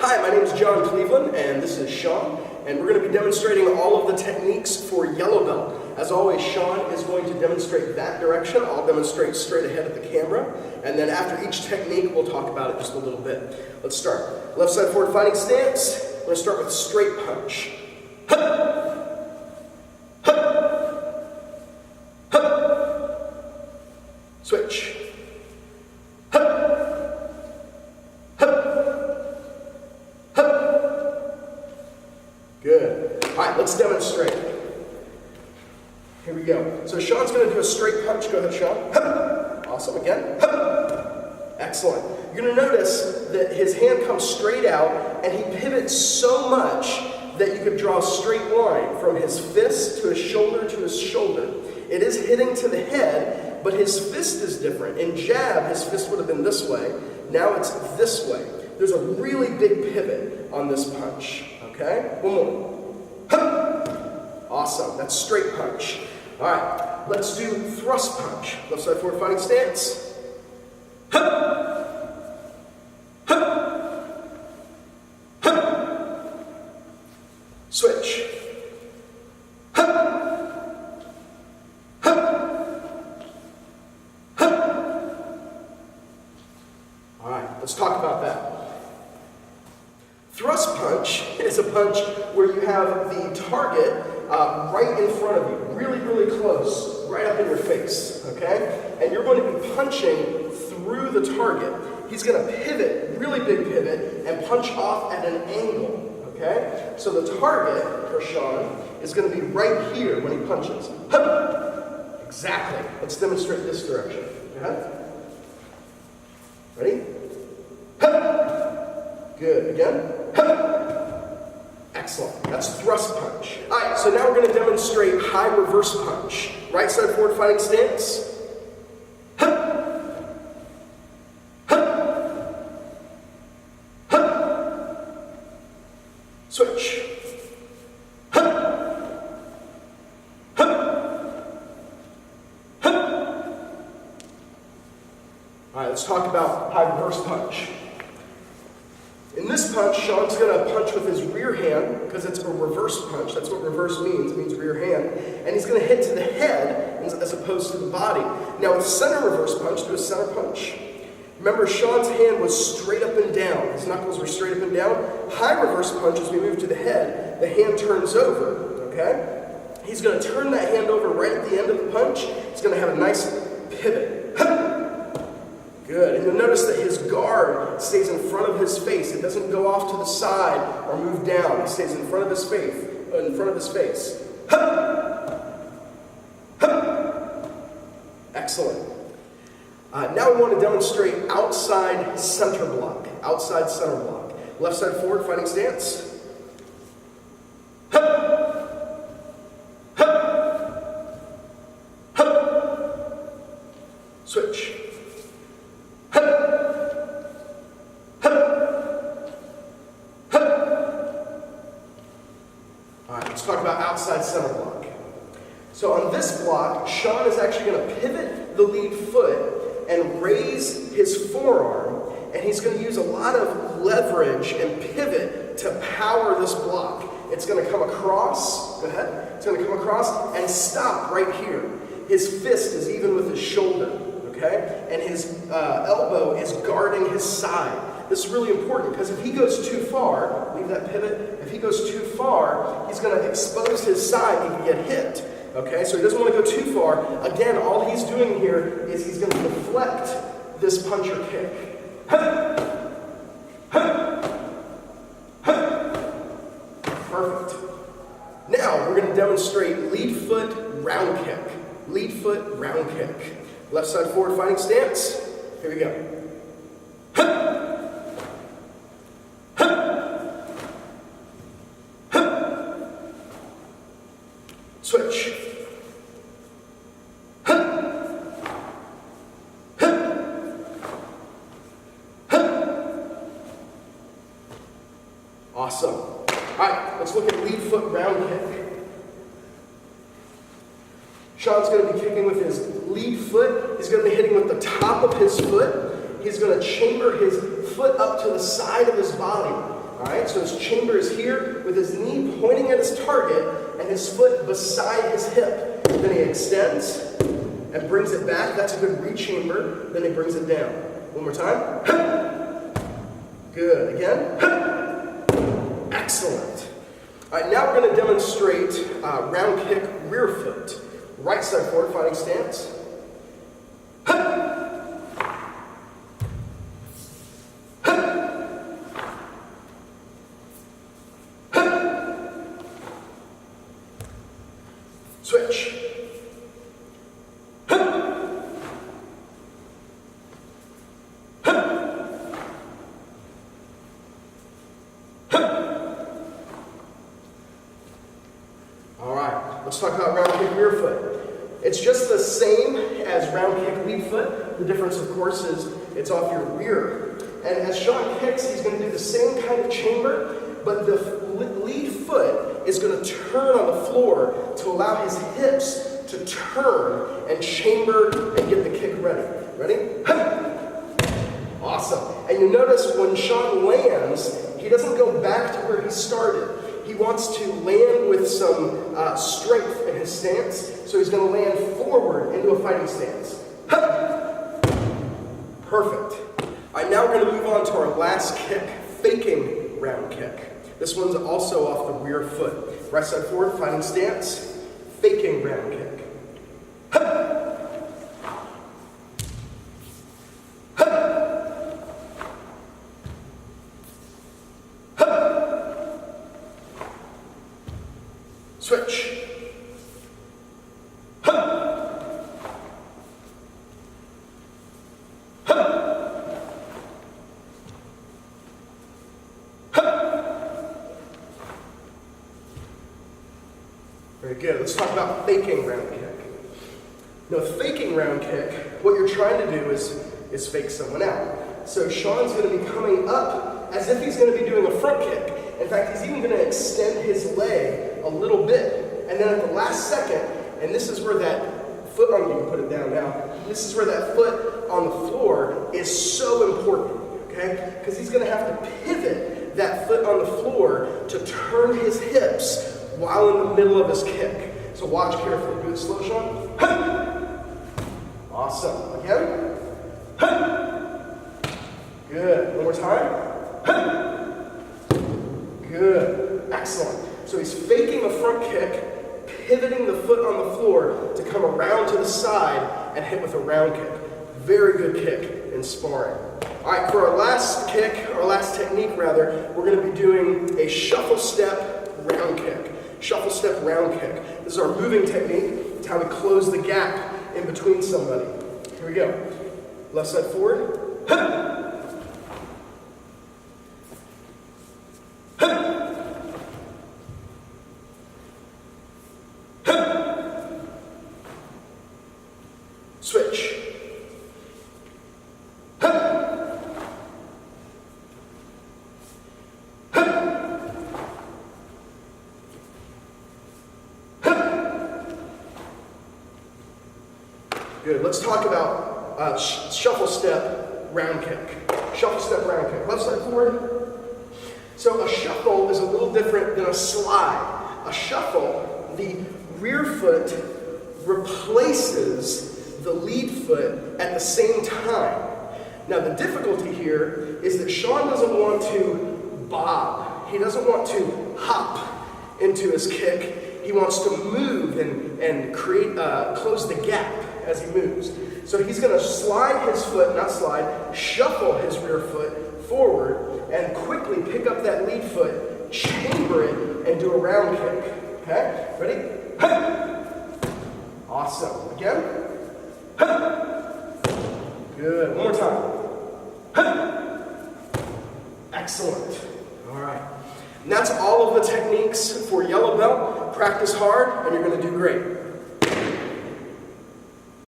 Hi, my name is John Cleveland, and this is Sean, and we're going to be demonstrating all of the techniques for yellow belt. As always, Sean is going to demonstrate that direction. I'll demonstrate straight ahead at the camera, and then after each technique, we'll talk about it just a little bit. Let's start. Left side forward fighting stance. We're going to start with straight punch. Switch. Good. All right, let's demonstrate. Here we go. So Sean's going to do a straight punch. Go ahead, Sean. Awesome. Again. Excellent. You're going to notice that his hand comes straight out, and he pivots so much that you could draw a straight line from his fist to his shoulder to his shoulder. It is hitting to the head, but his fist is different. In jab, his fist would have been this way. Now it's this way. There's a really big pivot on this punch. Okay? One more. Awesome. That's straight punch. All right. Let's do thrust punch. Left side forward fighting stance. Switch. All right, let's talk about that. Thrust punch is a punch where you have the target right in front of you, really, really close, right up in your face, okay? And you're going to be punching through the target. He's going to pivot, really big pivot, and punch off at an angle, okay? So the target for Sean is going to be right here when he punches. Exactly. Let's demonstrate this direction. Ready? Good. Again. Excellent. That's thrust punch. All right, so now we're going to demonstrate high reverse punch. Right side forward fighting stance. Switch. All right, let's talk about high reverse punch. In this punch, Sean's going to punch with his rear hand, because it's a reverse punch. That's what reverse means. It means rear hand. And he's going to hit to the head as opposed to the body. Now with center reverse punch, do a center punch. Remember, Sean's hand was straight up and down. His knuckles were straight up and down. High reverse punch, as we move to the head, the hand turns over, okay? He's going to turn that hand over right at the end of the punch. He's going to have a nice pivot. Good. And you'll notice that his guard stays in front of his face. It doesn't go off to the side or move down. It stays in front of his face. Excellent. Now we want to demonstrate outside center block. Outside center block. Left side forward fighting stance. Switch. Let's talk about outside center block. So on this block, Sean is actually going to pivot the lead foot and raise his forearm, and he's going to use a lot of leverage and pivot to power this block. It's going to come across, go ahead, it's going to come across and stop right here. His fist is even with his shoulder, okay? And his elbow is guarding his side. This is really important because if he goes too far, leave that pivot, if he goes too far, he's going to expose his side, he can get hit. Okay, so he doesn't want to go too far. Again, all he's doing here is he's going to deflect this punch or kick. Perfect. Now we're going to demonstrate lead foot round kick. Lead foot round kick. Left side forward fighting stance. Here we go. Switch. Awesome. All right, let's look at lead foot round kick. Sean's going to be kicking with his lead foot. He's going to be hitting with the top of his foot. He's going to chamber his foot up to the side of his body. All right, so his chamber is here with his knee pointing at his target and his foot beside his hip. Then he extends and brings it back. That's a good re-chamber. Then he brings it down. One more time. Good. Again. Excellent. All right, now we're going to demonstrate round kick rear foot. Right side forward, fighting stance. Switch. All right, let's talk about round kick rear foot. It's just the same as round kick lead foot. The difference, of course, is it's off your rear. And as Sean kicks, he's going to do the same kind of chamber, but the lead foot is going to turn on the floor to allow his hips to turn and chamber and get the kick ready. Ready? Awesome. And you notice when Sean lands, he doesn't go back to where he started. He wants to land with some strength in his stance, so he's going to land forward into a fighting stance. Perfect. All right, now we're going to move on to our last kick, faking round kick. This one's also off the rear foot. Right side forward, fighting stance, faking round kick. Switch. Very good. Let's talk about faking round kick. Now, faking round kick, what you're trying to do is fake someone out. So Sean's going to be coming up as if he's going to be doing a front kick. In fact, he's even going to extend his leg a little bit. And then at the last second, and this is where that foot, you can put it down now, this is where that foot on the floor is so important, okay? Because he's going to have to pivot that foot on the floor to turn his hips while in the middle of his kick. So watch carefully. Do it slow, Sean. Awesome. Again. Good. One more time. Good. Excellent. So he's faking a front kick, pivoting the foot on the floor to come around to the side and hit with a round kick. Very good kick in sparring. All right, for our last kick, our last technique rather, we're going to be doing a shuffle step round kick. Shuffle step round kick. This is our moving technique. It's how we close the gap in between somebody. Here we go. Left side forward. Switch. Good. Let's talk about shuffle step round kick. Shuffle step round kick. Left side forward. So a shuffle is a little different than a slide. A shuffle, the rear foot replaces the lead foot at the same time. Now the difficulty here is that Sean doesn't want to bob. He doesn't want to hop into his kick. He wants to move and create close the gap as he moves. So he's going to slide his foot, not slide, shuffle his rear foot forward and quickly pick up that lead foot, chamber it, and do a round kick. Okay? Ready? Awesome. Again. Good. One more time. Excellent. All right. And that's all of the techniques for yellow belt. Practice hard, and you're going to do great.